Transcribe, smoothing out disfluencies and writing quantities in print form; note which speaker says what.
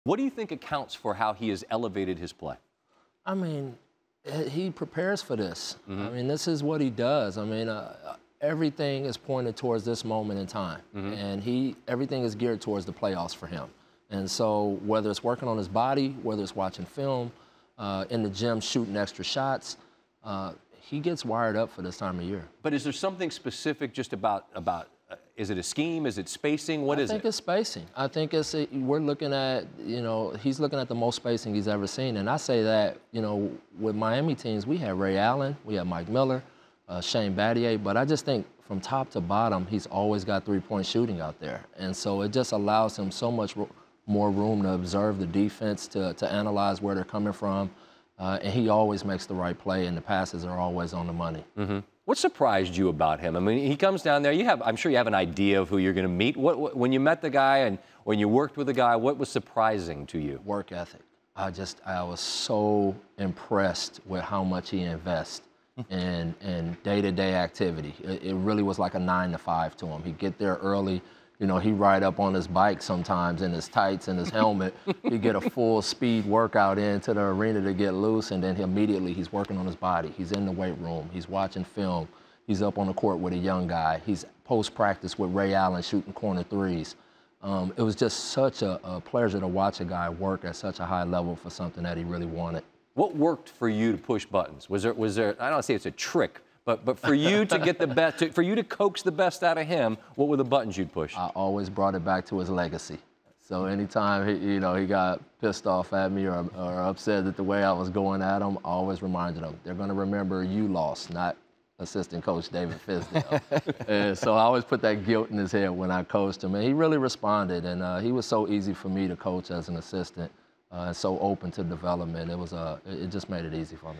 Speaker 1: What do you think accounts for how he has elevated his play?
Speaker 2: I mean, he prepares for this.
Speaker 1: Mm-hmm.
Speaker 2: I mean, this is what he does. I mean, everything is pointed towards this moment in time.
Speaker 1: Mm-hmm.
Speaker 2: And everything is geared towards the playoffs for him. And so whether it's working on his body, whether it's watching film, in the gym shooting extra shots, he gets wired up for this time of year.
Speaker 1: But is there something specific just about is it a scheme? Is it spacing? What is it?
Speaker 2: I think it's spacing. I think we're looking at, he's looking at the most spacing he's ever seen. And I say that, with Miami teams, we have Ray Allen, we have Mike Miller, Shane Battier, but I just think from top to bottom, he's always got three-point shooting out there. And so it just allows him so much more room to observe the defense, to analyze where they're coming from. And he always makes the right play, and the passes are always on the money.
Speaker 1: Mm-hmm. What surprised you about him? I mean, he comes down there. I'm sure you have an idea of who you're going to meet. When you met the guy and when you worked with the guy, what was surprising to you?
Speaker 2: Work ethic. I was so impressed with how much he invests in day-to-day activity. It really was like a 9 to 5 to him. He'd get there early. He'd ride up on his bike sometimes in his tights and his helmet. He'd get a full speed workout into the arena to get loose, and then immediately he's working on his body. He's in the weight room. He's watching film. He's up on the court with a young guy. He's post-practice with Ray Allen shooting corner threes. It was just such a pleasure to watch a guy work at such a high level for something that he really wanted.
Speaker 1: What worked for you to push buttons? Was there? I don't say it's a trick, but for you to get the best, for you to coax the best out of him, what were the buttons you'd push?
Speaker 2: I always brought it back to his legacy. So anytime he got pissed off at me or upset at the way I was going at him, I always reminded him, they're going to remember you lost, not assistant coach David Fizdale. And so I always put that guilt in his head when I coached him, and he really responded. And he was so easy for me to coach as an assistant, and so open to development. It just made it easy for me.